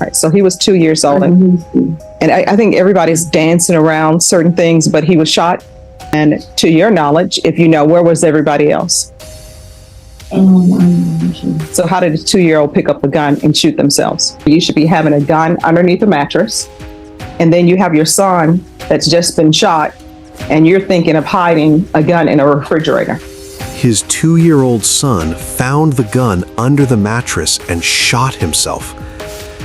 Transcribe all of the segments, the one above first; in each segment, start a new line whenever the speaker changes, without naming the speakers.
right, so he was 2 years old. And I think everybody's dancing around certain things, but he was shot. And to your knowledge, if you know, where was everybody else? So how did a 2-year-old pick up a gun and shoot themselves? You should be having a gun underneath a mattress. And then you have your son that's just been shot, and you're thinking of hiding a gun in a refrigerator.
His 2-year-old son found the gun under the mattress and shot himself.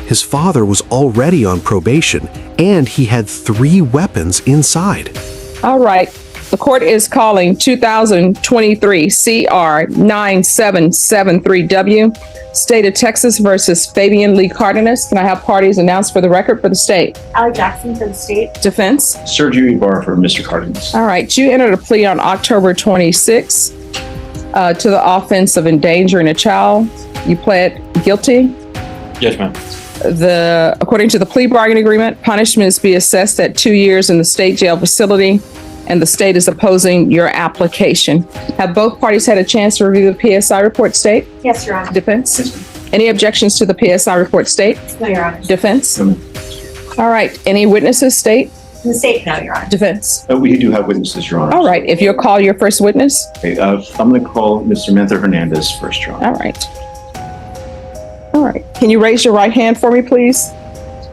His father was already on probation, and he had 3 weapons inside.
All right. The court is calling 2023 CR 9773W, State of Texas versus Fabian Lee Cardenas. Can I have parties announced for the record for the state?
Alec Jackson for the state.
Defense?
Sergio Ibarra for Mr. Cardenas.
All right. You entered a plea on October 26 to the offense of endangering a child. You pled guilty.
Yes, ma'am.
According to the plea bargaining agreement, punishment is be assessed at 2 years in the state jail facility, and the state is opposing your application. Have both parties had a chance to review the PSI report, state?
Yes, Your Honor.
Defense?
Yes, ma'am.
Any objections to the PSI report, state?
No, Your Honor.
Defense?
No, ma'am.
All right. Any witnesses, state?
The state, no, Your Honor.
Defense?
We do have witnesses, Your Honor.
All right. If you'll call your first witness.
Okay, I'm going to call Mr. Samantha Hernandez first, Your Honor.
All right. All right. Can you raise your right hand for me, please?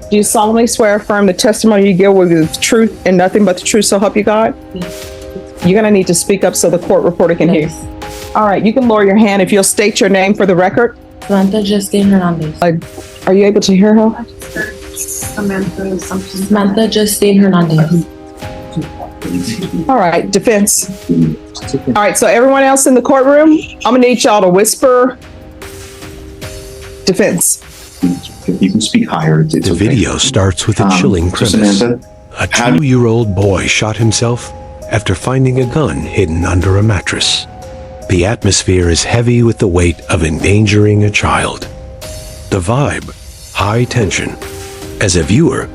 Do you solemnly swear or affirm the testimony you give will be the truth and nothing but the truth, so help you God? You're going to need to speak up so the court reporter can hear. All right. You can lower your hand if you'll state your name for the record.
Samantha Justine Hernandez.
Are you able to hear her?
Samantha Justine Hernandez.
All right. Defense. All right. So everyone else in the courtroom, I'm going to need y'all to whisper. Defense.
You can speak higher. It's
The
okay.
video starts with a chilling
So
premise.
Samantha,
A 2-year-old boy shot himself after finding a gun hidden under a mattress. The atmosphere is heavy with the weight of endangering a child. The vibe, high tension. As a viewer,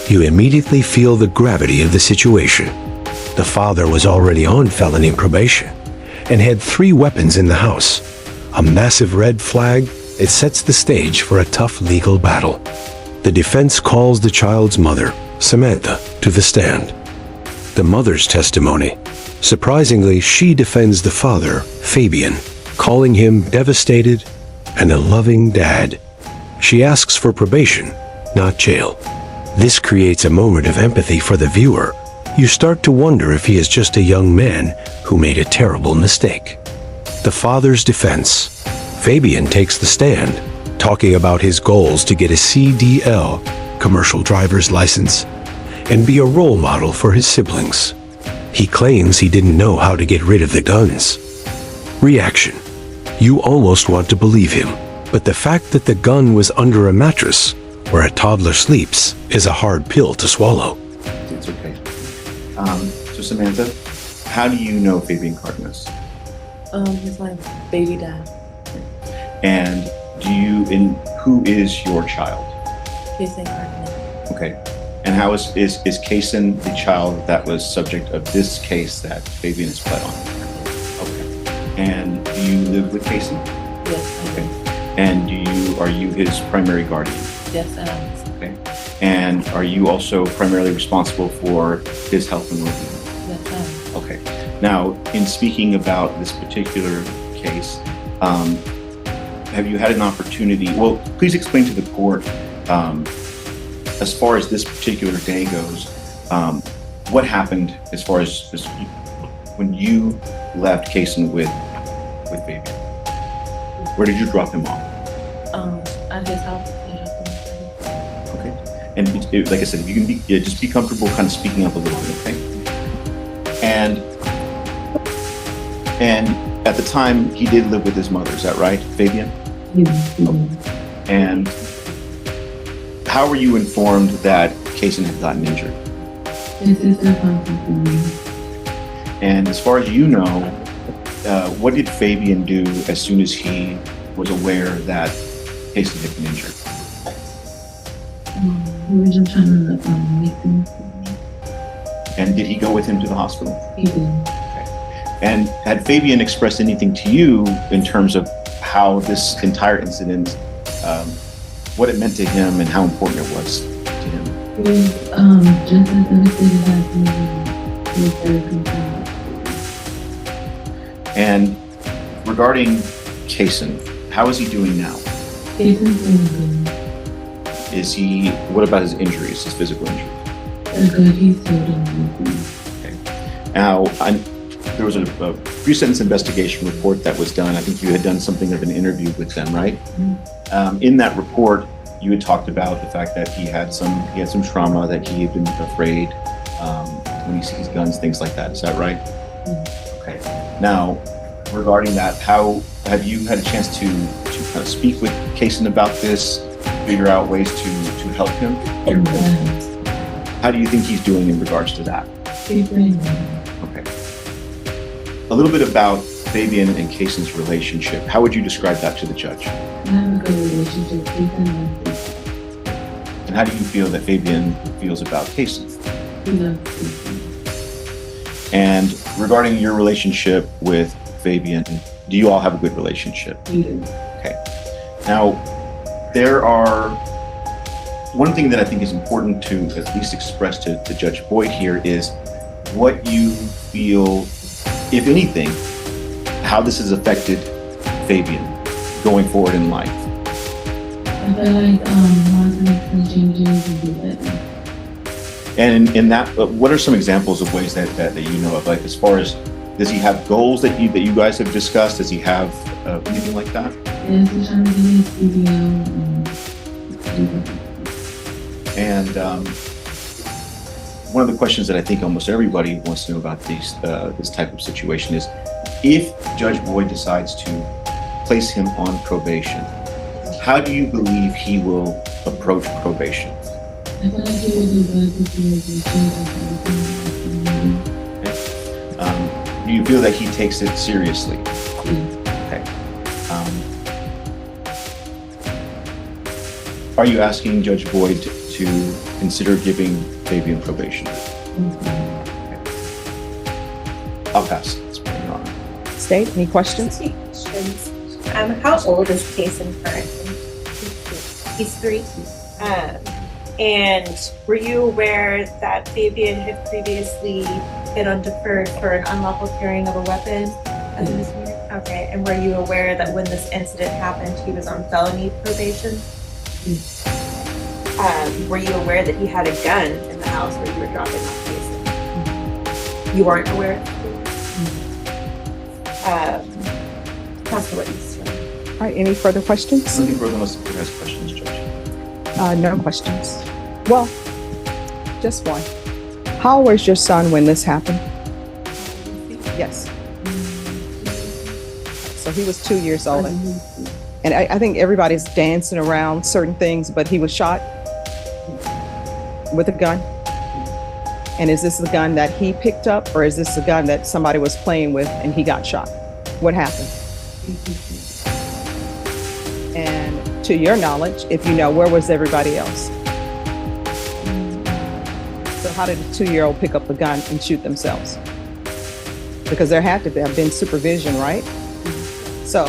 you immediately feel the gravity of the situation. The father was already on felony probation and had 3 weapons in the house. A massive red flag. It sets the stage for a tough legal battle. The defense calls the child's mother, Samantha, to the stand. The mother's testimony. Surprisingly, she defends the father, Fabian, calling him devastated and a loving dad. She asks for probation, not jail. This creates a moment of empathy for the viewer. You start to wonder if he is just a young man who made a terrible mistake. The father's defense. Fabian takes the stand, talking about his goals to get a CDL, commercial driver's license, and be a role model for his siblings. He claims he didn't know how to get rid of the guns. Reaction. You almost want to believe him, but the fact that the gun was under a mattress where a toddler sleeps is a hard pill to swallow.
it's okay. So Samantha, how do you know Fabian Cardenas?
He's my baby dad.
And who is your child?
Kason Cardenas.
Okay. And how is Kason the child that was subject of this case that Fabian has pled on? Okay. And do you live with Kason?
Yes, I
Okay.
am.
And are you his primary guardian?
Yes, I am.
Okay. And are you also primarily responsible for his health and well-being?
Yes, I am.
Okay. Now, in speaking about this particular case, have you had an opportunity? Well, please explain to the court, as far as this particular day goes, what happened as far as when you left Kason with Fabian? Where did you drop him off?
At his house.
Okay. And like I said, if you can just be comfortable kind of speaking up a little bit, okay? And at the time, he did live with his mother, is that right, Fabian? And how were you informed that Kason had gotten injured? And as far as you know, what did Fabian do as soon as he was aware that Kason had been injured?
We were just trying to make things.
And did he go with him to the hospital?
He did.
And had Fabian expressed anything to you in terms of how this entire incident, what it meant to him and how important it was to him.
It was just as devastated as me. It was very compelling.
And regarding Kaysen, how is he doing now?
Jason's doing
What about his injuries, his physical injuries?
good. They're good. He's still doing good.
Now, there was a pre-sentence investigation report that was done. I think you had done something of an interview with them, right? In that report, you had talked about the fact that he had some trauma, that he had been afraid when he sees guns, things like that. Is that right? Okay. Now, regarding that, how have you had a chance to kind of speak with Kaysen about this, figure out ways to help him? How do you think he's doing in regards to that?
He's doing good.
Okay. A little bit about Fabian and Kaysen's relationship. How would you describe that to the judge?
I have a good relationship. Jason loves me.
And how do you feel that Fabian feels about Kaysen?
He loves Jason.
And regarding your relationship with Fabian, do you all have a good relationship?
We do.
Okay. Now, one thing that I think is important to at least express to Judge Boyd here is what you feel, if anything, how this has affected Fabian going forward in life.
I feel like want to make some changes and do better.
And in that, what are some examples of ways that you know of? Like, as far as, does he have goals that you guys have discussed? Does he have anything like that?
Yes, he's trying to get his studio and do better.
And one of the questions that I think almost everybody wants to know about this type of situation is, if Judge Boyd decides to place him on probation, how do you believe he will approach probation?
I feel like he will do good because he changes everything.
Do you feel that he takes it seriously? Okay. Are you asking Judge Boyd to consider giving Fabian probation? I'll pass. It's pretty on.
State, any questions?
Questions. How old is Kaysen currently? He's 3. And were you aware that Fabian had previously been undeferred for an unlawful carrying of a weapon as a misdemeanor? Okay. And were you aware that when this incident happened, he was on felony probation? Were you aware that he had a gun in the house where you were dropping off Kaysen? You weren't aware? That's the witness.
All right, any further questions?
Something further unless the court has questions, Judge.
No questions. Well, just one. How old was your son when this happened? Yes. So he was 2 years old. And I think everybody's dancing around certain things, but he was shot with a gun. And is this the gun that he picked up, or is this the gun that somebody was playing with and he got shot? What happened? And to your knowledge, if you know, where was everybody else? So how did a 2-year-old pick up the gun and shoot themselves? Because there had to have been supervision, right? So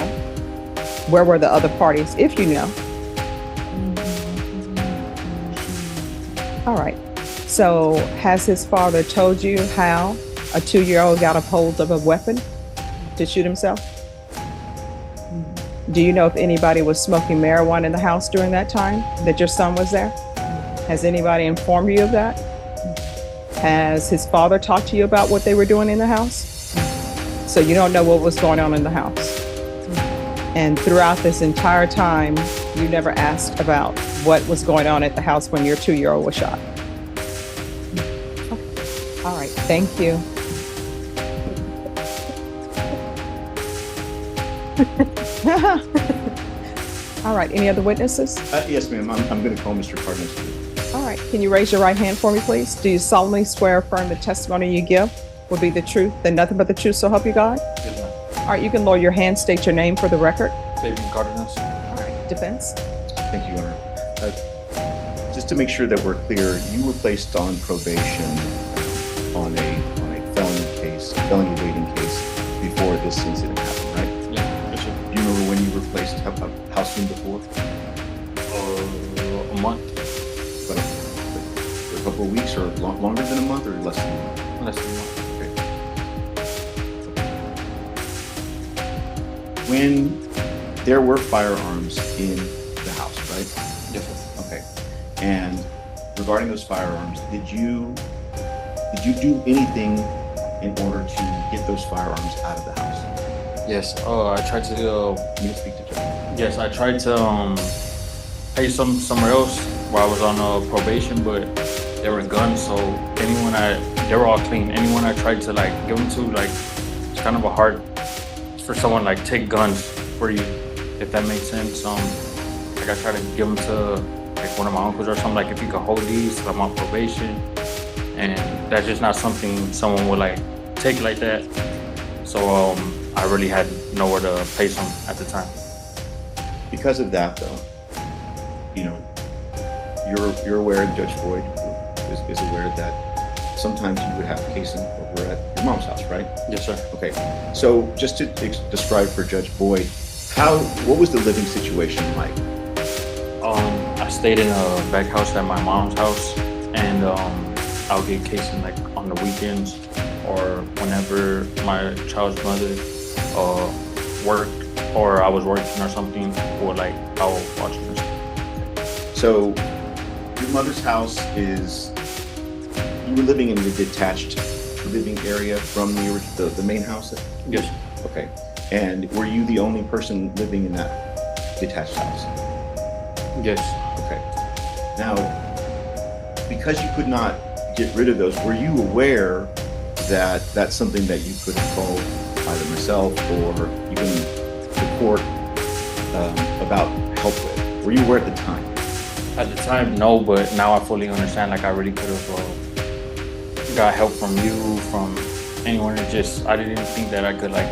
where were the other parties, if you know? All right. So has his father told you how a 2-year-old got a hold of a weapon to shoot himself? Do you know if anybody was smoking marijuana in the house during that time that your son was there? Has anybody informed you of that? Has his father talked to you about what they were doing in the house? So you don't know what was going on in the house. And throughout this entire time, you never asked about what was going on at the house when your 2-year-old was shot. Okay. All right, thank you. All right, any other witnesses?
Yes, ma'am. I'm going to call Mr. Cardenas.
All right, can you raise your right hand for me, please? Do you solemnly swear or affirm the testimony you give will be the truth and nothing but the truth, so help you God?
Yes, ma'am.
All right, you can lower your hand, state your name for the record.
Fabian Cardenas.
All right, defense.
Thank you, Your Honor. Just to make sure that we're clear, you were placed on probation on a felony waiting case before this incident happened, right?
Yeah, yes, sir.
Do you remember when you were placed? How soon before? couple of weeks or longer than a month or less than a month?
Less than a month.
When there were firearms in the house, right?
Yes, sir.
Okay. And regarding those firearms, did you do anything in order to get those firearms out of the house?
Yes. I tried to.
You can speak to Judge.
Yes, I tried to pay somewhere else while I was on probation, but they were guns. So they were all clean. Anyone I tried to like give them to, like, it's kind of a hard for someone like take guns for you, if that makes sense. Like I tried to give them to like one of my uncles or something. Like, if you could hold these, I'm on probation, and that's just not something someone would like take like that. So I really had nowhere to place them at the time.
Because of that, though, you know, you're aware, and Judge Boyd is aware that sometimes you would have cases over at your mom's house, right?
Yes, sir.
Okay. So just to describe for Judge Boyd, what was the living situation like?
I stayed in a back house at my mom's house, and I'll get casing like on the weekends or whenever my child's mother worked or I was working or something, or like I will watch it.
So your mother's house you were living in the detached living area from the main house?
Yes.
Okay. And were you the only person living in that detached house?
Yes.
Okay. Now, because you could not get rid of those, were you aware that that's something that you could have called either myself or even the court about help with? Were you aware at the time?
At the time, no, but now I fully understand. Like, I really could have got help from you, from anyone. I didn't think that I could like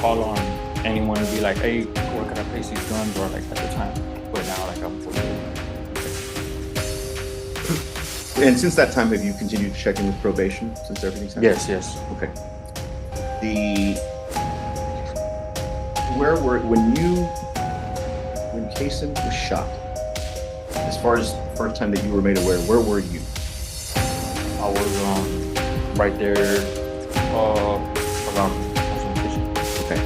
call on anyone and be like, hey, where can I place these guns, or like at the time. But now, like, I'm fully.
And since that time, have you continued to check in with probation since everything's happened?
Yes.
Okay. When Kaysen was shot, as far as the first time that you were made aware, where were you?
I was right there around the kitchen.
Okay.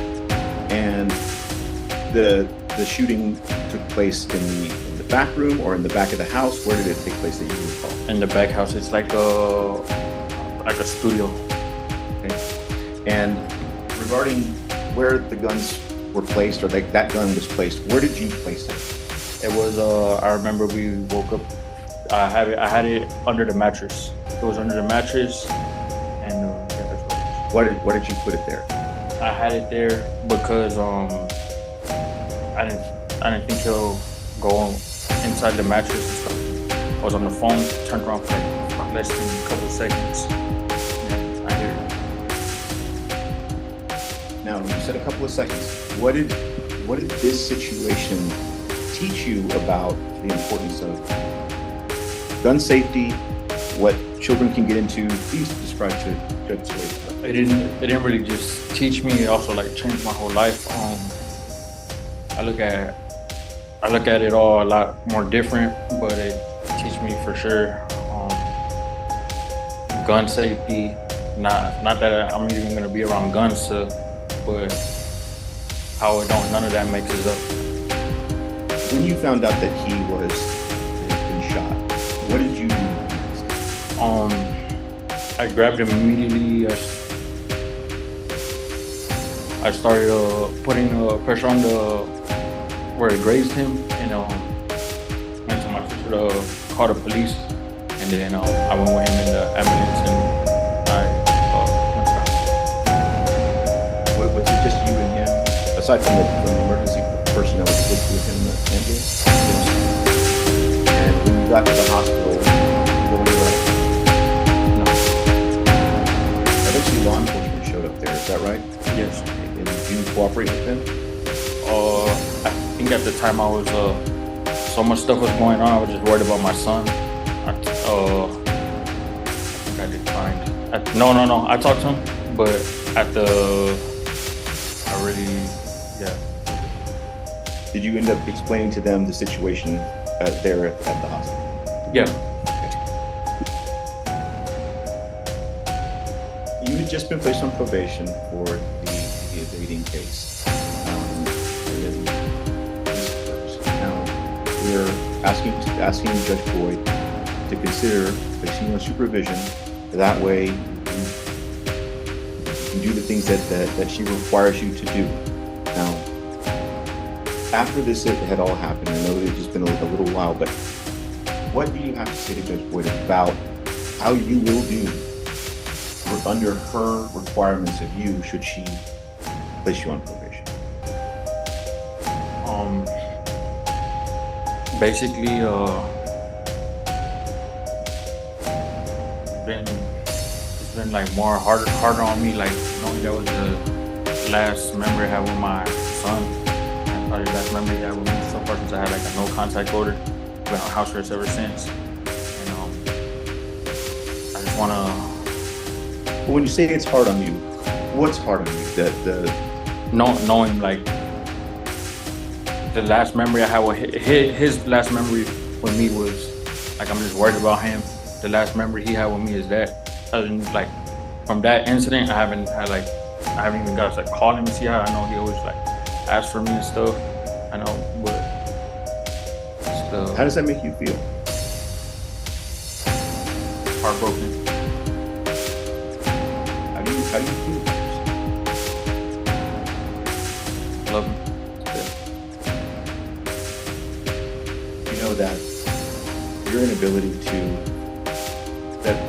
And the shooting took place in the back room or in the back of the house? Where did it take place that you recall?
In the back house, it's like a studio.
Okay. And regarding where the guns were placed, or like that gun was placed, where did you place it?
It was I remember we woke up. I had it under the mattress. It was under the mattress, and yeah, that's what it was.
Why did you put it there?
I had it there because I didn't think he'll go inside the mattress and stuff. I was on the phone, turned around for like less than a couple of seconds, and I hear it.
Now, you said a couple of seconds. What did this situation teach you about the importance of gun safety? What children can get into? Please describe to Judge Boyd.
It didn't really just teach me. It also like changed my whole life. I look at it all a lot more different, but it teach me for sure gun safety. Not that I'm even gonna be around guns, but how none of that mixes up.
When you found out that he had been shot, what did you do?
I grabbed him immediately. I started putting pressure on where it grazed him, and went to my sister to call the police, and then I went with him in the ambulance, and I went to
Was it just you and him, aside from the emergency personnel that was with him in the ambulance?
Yes.
And when you got to the hospital, did you go anywhere?
No.
Eventually, law enforcement showed up there. Is that right?
Yes.
And did you cooperate with them?
I think at the time I was so much stuff was going on. I was just worried about my son. I think I declined. No. I talked to him, but yeah.
Did you end up explaining to them the situation there at the hospital?
Yeah.
had just been placed on probation for the evading case. And then this occurs. Now, we're asking Judge Boyd to consider placing you on supervision. That way, you can do the things that she requires you to do. Now, after this had all happened, I know that it's just been a little while, but what do you have to say to Judge Boyd about how you will do under her requirements of you should she place you on probation?
Basically, it's been like more harder on me, like knowing that was the last memory I had with my son, and probably the last memory I had with me so far, since I had like a no contact order. Been on house arrest ever since, and I just wanna.
But when you say it's hard on you, what's hard on you?
Knowing like the last memory I had with his last memory with me was like, I'm just worried about him. The last memory he had with me is that. Other than like from that incident, I haven't even got to like call him and see how. I know he always like asks for me and stuff. I know, but still.
How does that make you feel?
Heartbroken.
How do you feel?
Love him.
You know that your inability to,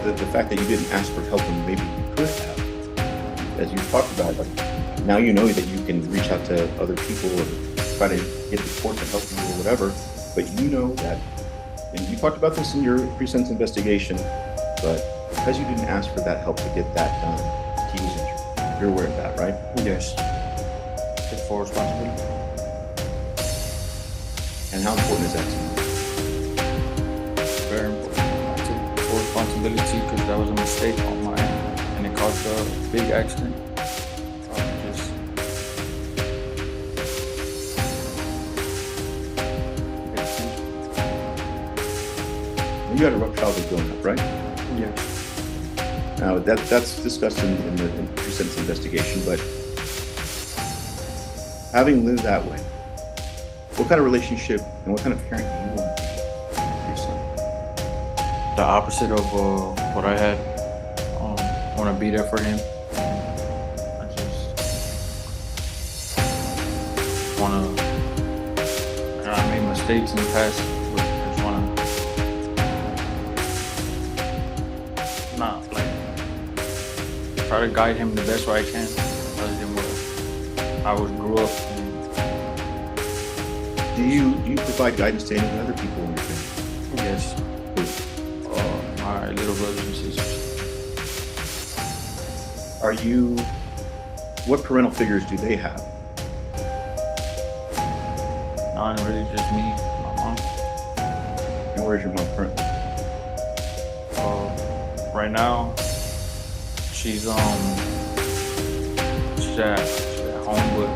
the fact that you didn't ask for help when maybe you could have, as you talked about, like now you know that you can reach out to other people or try to get the court to help you or whatever, but you know that, and you talked about this in your pre-sentence investigation, but because you didn't ask for that help to get that done, he was injured. You're aware of that, right?
Yes. Take full responsibility.
And how important is that to you?
Very important. I took full responsibility because that was a mistake on my end, and it caused a big accident.
You had a rough childhood growing up, right?
Yes.
Now that's discussed in the pre-sentence investigation, but having lived that way, what kind of relationship and what kind of parent do you want to be for your son?
The opposite of what I had. I want to be there for him. I just want to. I made mistakes in the past, but I just want to not like try to guide him the best way I can, other than what I grew up in.
Do you provide guidance to any other people in your family?
Yes. My little brothers and sisters.
What parental figures do they have?
Not really, just me, my mom.
And where's your mom currently?
Right now, she's at home with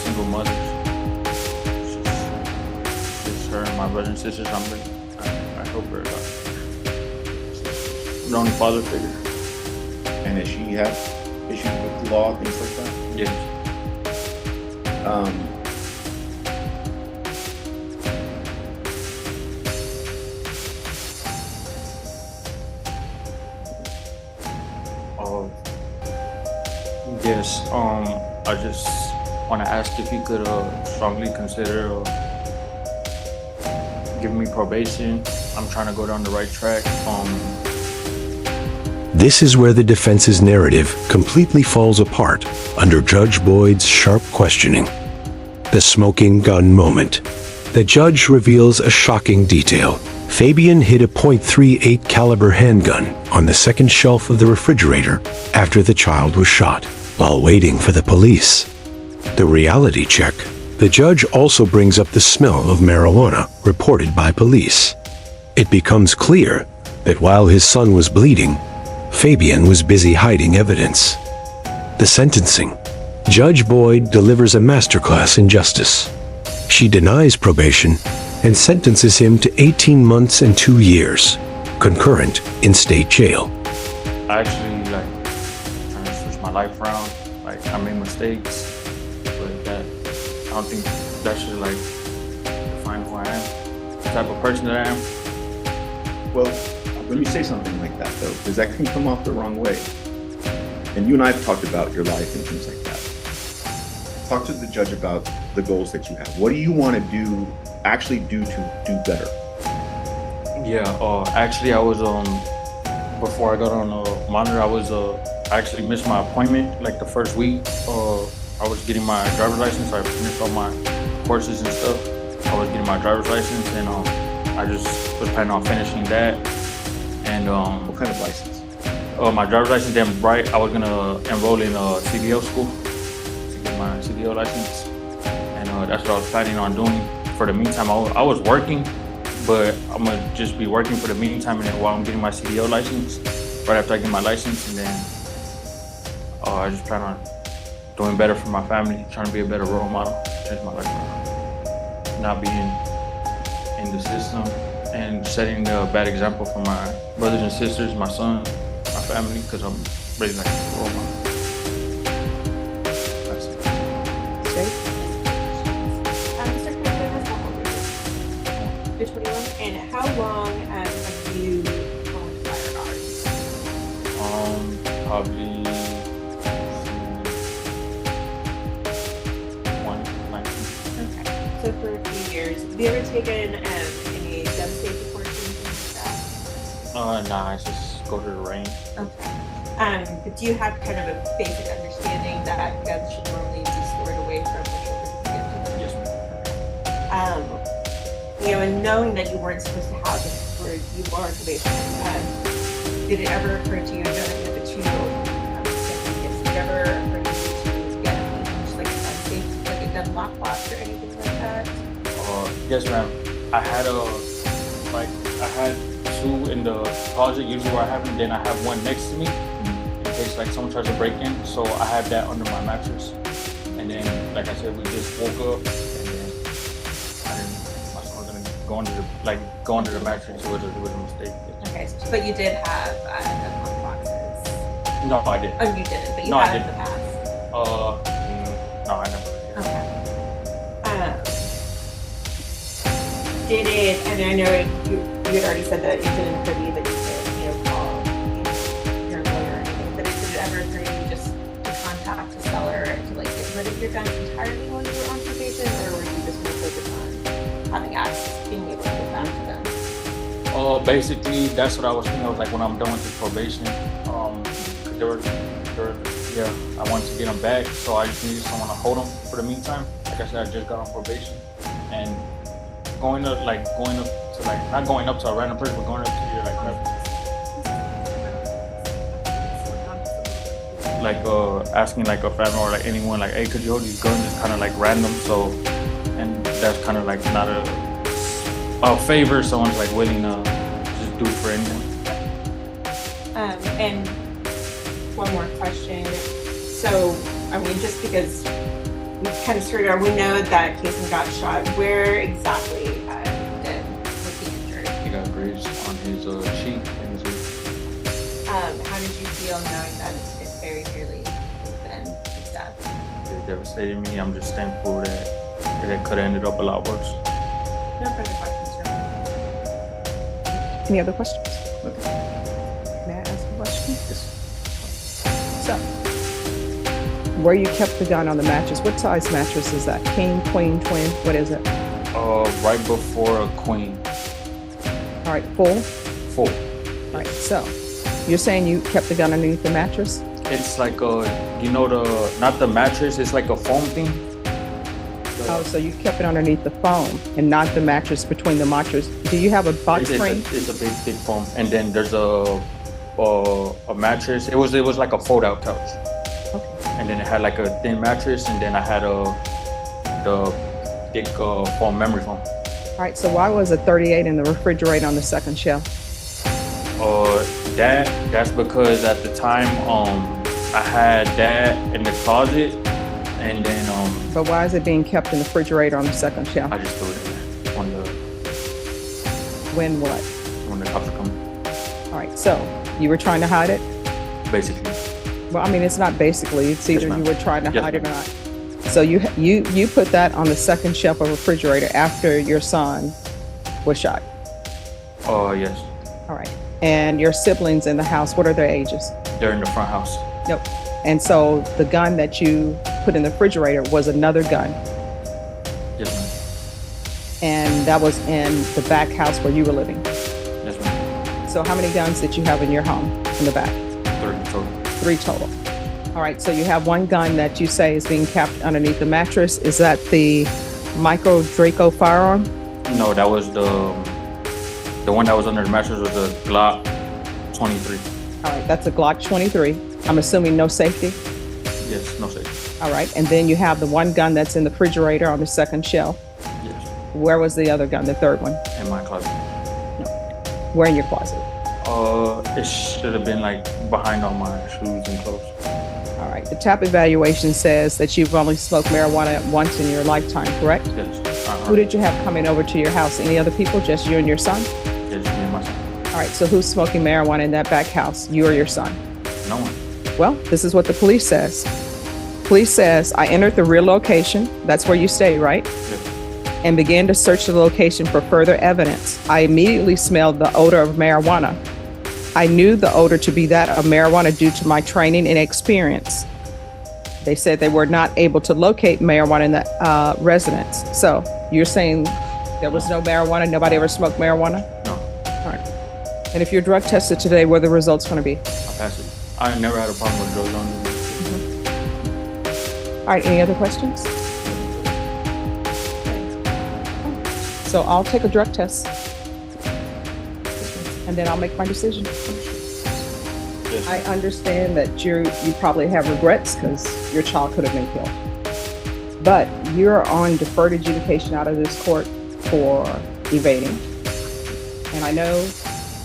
single mothers. She's her and my brothers and sisters. I help her a lot. The only father figure.
And does she have issues with the law, things like that?
Yes. Yes. I just want to ask if you could strongly consider giving me probation. I'm trying to go down the right track.
This is where the defense's narrative completely falls apart under Judge Boyd's sharp questioning. The smoking gun moment. The judge reveals a shocking detail. Fabian hid a .38 caliber handgun on the second shelf of the refrigerator after the child was shot, while waiting for the police. The reality check. The judge also brings up the smell of marijuana reported by police. It becomes clear that while his son was bleeding, Fabian was busy hiding evidence. The sentencing. Judge Boyd delivers a masterclass in justice. She denies probation and sentences him to 18 months and 2 years, concurrent in state jail.
I actually trying life around. Like I made mistakes, but that I don't think that should like define who I am, the type of person that I am.
Well, let me say something like that though, because that can come off the wrong way. And you and I have talked about your life and things like that. Talk to the judge about the goals that you have. What do you want to actually do to do better?
Yeah, actually I was before I got on the monitor, I actually missed my appointment like the first week. I was getting my driver's license. I finished all my courses and stuff. I was getting my driver's license, and I just was planning on finishing that. And
What kind of license?
my driver's license didn't right. I was gonna enroll in CDL school to get my CDL license, and that's what I was planning on doing. For the meantime, I was working, but I'm gonna just be working for the meantime, and then while I'm getting my CDL license, right after I get my license, and then I just plan on doing better for my family, trying to be a better role model, change my life around, not being in the system, and setting a bad example for my brothers and sisters, my son, my family, because I'm really like a role model.
Mr. Cardenas, how old are you? You're 21, and how long have you owned firearms?
Probably 19.
Okay, so for a few years. Have you ever taken any gun safety courses and things like that?
Nah, I just go to the range.
Okay. But do you have kind of a basic understanding that guns should normally be stored away from the children to get to them?
Yes, ma'am.
And knowing that you weren't supposed to have this for you were on probation, did it ever occur to you, I know that you have a 2-year-old, did it ever occur to you to get just like a gun safety, like a gun lockbox or anything like that?
Yes, ma'am. I had two in the closet, usually where I have them. Then I have one next to me in case like someone tries to break in. So I have that under my mattress. And then, like I said, we just woke up, and then my son was gonna go under the mattress. It was a mistake.
Okay, but you did have gun lockboxes?
No, I didn't.
Oh, you didn't, but you
No, I
had in the
didn't.
past?
No, I never.
Okay. Did it, and I know you had already said that it didn't occur to you that you could, call your lawyer or anything, but did it ever occur to you just to contact the seller to like get rid of your guns entirely when you were on probation, or were you just more focused on having access, being able to get back to them?
Basically, that's what I was thinking. I was like, when I'm done with this probation, I wanted to get them back, so I just needed someone to hold them for the meantime. Like I said, I just got on probation, and going up to not going up to a random person, but going up to your asking like a family or like anyone, like, hey, could you hold these guns? It's kind of like random. So, and that's kind of like not a favor someone's like willing to just do for anyone.
And one more question. So, I mean, just because we kind of started out, we know that Kason got shot. Where exactly was he injured?
He got grazed on his cheek and his ear.
How did you feel knowing that it very nearly been his death?
It devastated me. I'm just thankful that it could have ended up a lot worse.
No further questions from me.
Any other questions? May I ask a question?
Yes.
So, where you kept the gun on the mattress, what size mattress is that? King, queen, twin? What is it?
Right before a queen.
All right, full?
Full.
All right, so you're saying you kept the gun underneath the mattress?
It's like not the mattress, it's like a foam thing.
Oh, so you kept it underneath the foam and not the mattress between the mattress. Do you have a box spring?
It's a big, thick foam. And then there's a mattress. It was like a fold-out couch.
Okay.
And then it had like a thin mattress, and then I had the thick foam memory foam.
All right, so why was a 38 in the refrigerator on the second shelf?
That's because at the time I had that in the closet, and then
But why is it being kept in the refrigerator on the second shelf?
I just threw it in there
When what?
when the cops were coming.
All right, so you were trying to hide it?
Basically.
Well, I mean, it's not basically, it's either
ma'am.
you were trying to
Yes,
hide it or
ma'am.
not. So you put that on the second shelf of a refrigerator after your son was shot.
Oh, yes.
All right. And your siblings in the house, what are their ages?
They're in the front house.
Nope. And so the gun that you put in the refrigerator was another gun.
Yes, ma'am.
And that was in the back house where you were living.
Yes, ma'am.
So how many guns did you have in your home in the back?
30 total.
3 total. All right. So you have one gun that you say is being kept underneath the mattress. Is that the Micro Draco firearm?
No, that was the one that was under the mattress was the Glock 23.
All right. That's a Glock 23. I'm assuming no safety.
Yes, no safety.
All right. And then you have the one gun that's in the refrigerator on the second shelf.
Yes,
Where was the other gun, the third one?
in my closet.
Where in your closet?
It should have been like behind all my shoes and clothes.
All right. The TAP evaluation says that you've only smoked marijuana once in your lifetime, correct?
Yes.
Who did you have coming over to your house? Any other people? Just you and your son?
Yes, me and my son.
All right. So who's smoking marijuana in that back house? You or your son?
No one.
Well, this is what the police says. Police says, I entered the rear location. That's where you stay, right?
Yes.
And began to search the location for further evidence. I immediately smelled the odor of marijuana. I knew the odor to be that of marijuana due to my training and experience. They said they were not able to locate marijuana in the residence. So you're saying there was no marijuana? Nobody ever smoked marijuana?
No.
All right. And if you're drug tested today, what are the results going to be?
I passed it. I never had a problem with drugs on me.
All right. Any other questions? So I'll take a drug test and then I'll make my decision.
Yes.
I understand that you probably have regrets because your child could have been killed. But you're on deferred adjudication out of this court for evading. And I know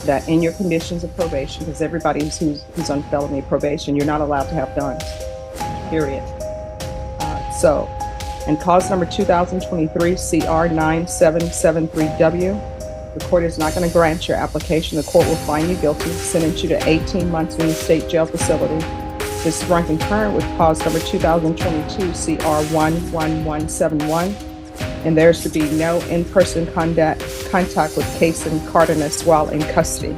that in your conditions of probation, because everybody who's on felony probation, you're not allowed to have guns, period. And cause number 2023 CR 9773W, the court is not going to grant your application. The court will find you guilty, sentence you to 18 months in the state jail facility. This is run concurrent with cause number 2022 CR 11171, and there's to be no in-person contact with Fabian Cardenas while in custody.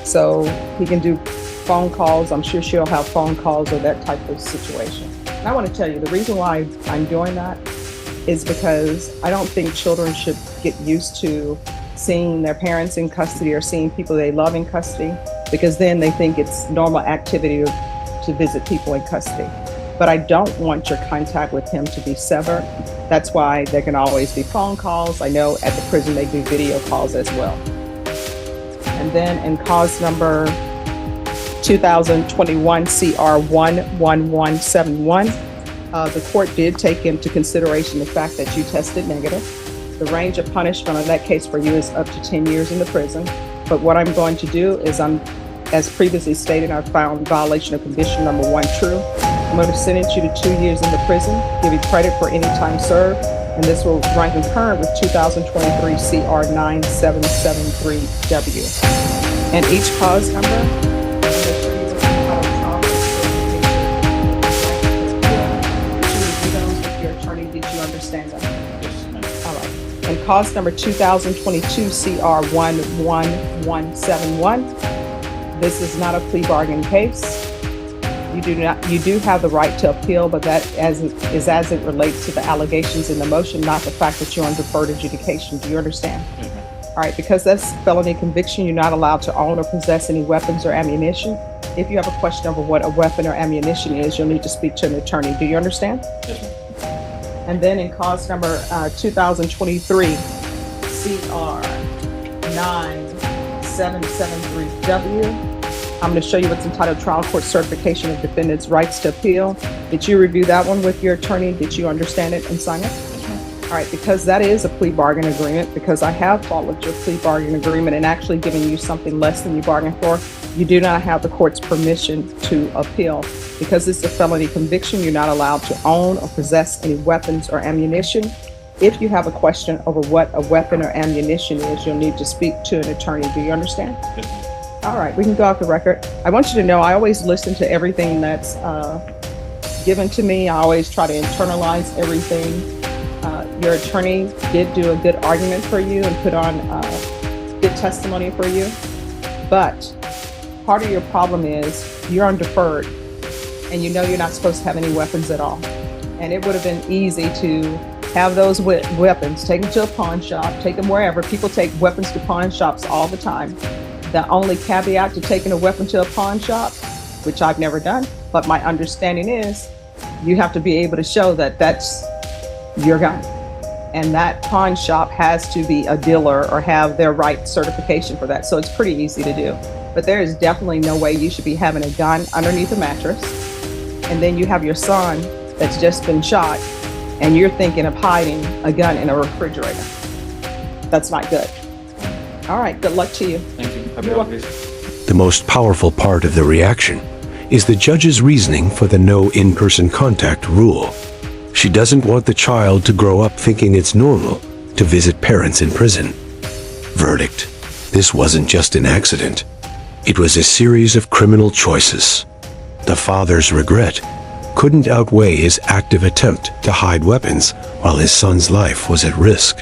So he can do phone calls. I'm sure she'll have phone calls or that type of situation. And I want to tell you, the reason why I'm doing that is because I don't think children should get used to seeing their parents in custody or seeing people they love in custody, because then they think it's normal activity to visit people in custody. But I don't want your contact with him to be severed. That's why there can always be phone calls. I know at the prison they do video calls as well. And then in cause number 2021 CR 11171, the court did take into consideration the fact that you tested negative. The range of punishment on that case for you is up to 10 years in the prison. But what I'm going to do is as previously stated, I found violation of condition number 1 true. I'm going to sentence you to 2 years in the prison, give you credit for any time served, and this will run concurrent with 2023 CR 9773W. And each cause number, I'm going to show you what's in the title of your attorney. Did you understand that?
Yes, ma'am.
All right. And cause number 2022 CR 11171. This is not a plea bargain case. You do have the right to appeal, but that as it relates to the allegations in the motion, not the fact that you're on deferred adjudication. Do you understand?
Yes, ma'am.
All right, because that's felony conviction, you're not allowed to own or possess any weapons or ammunition. If you have a question over what a weapon or ammunition is, you'll need to speak to an attorney. Do you understand?
Yes, ma'am.
And then in cause number 2023 CR 9773W, I'm going to show you what's entitled Trial Court Certification of Defendant's Rights to Appeal. Did you review that one with your attorney? Did you understand it and sign it?
Yes, ma'am.
All right, because that is a plea bargain agreement, because I have followed your plea bargain agreement and actually given you something less than you bargained for, you do not have the court's permission to appeal. Because it's a felony conviction, you're not allowed to own or possess any weapons or ammunition. If you have a question over what a weapon or ammunition is, you'll need to speak to an attorney. Do you understand?
Yes, ma'am.
All right, we can go off the record. I want you to know I always listen to everything that's given to me. I always try to internalize everything. Your attorney did do a good argument for you and put on good testimony for you. But part of your problem is you're on deferred and you know you're not supposed to have any weapons at all. And it would have been easy to have those weapons, take them to a pawn shop, take them wherever. People take weapons to pawn shops all the time. The only caveat to taking a weapon to a pawn shop, which I've never done, but my understanding is you have to be able to show that that's your gun. And that pawn shop has to be a dealer or have their right certification for that. So it's pretty easy to do. But there is definitely no way you should be having a gun underneath a mattress. And then you have your son that's just been shot and you're thinking of hiding a gun in a refrigerator. That's not good. All right, good luck to you.
Thank you. Happy holidays.
The most powerful part of the reaction is the judge's reasoning for the no in-person contact rule. She doesn't want the child to grow up thinking it's normal to visit parents in prison. Verdict: this wasn't just an accident. It was a series of criminal choices. The father's regret couldn't outweigh his active attempt to hide weapons while his son's life was at risk.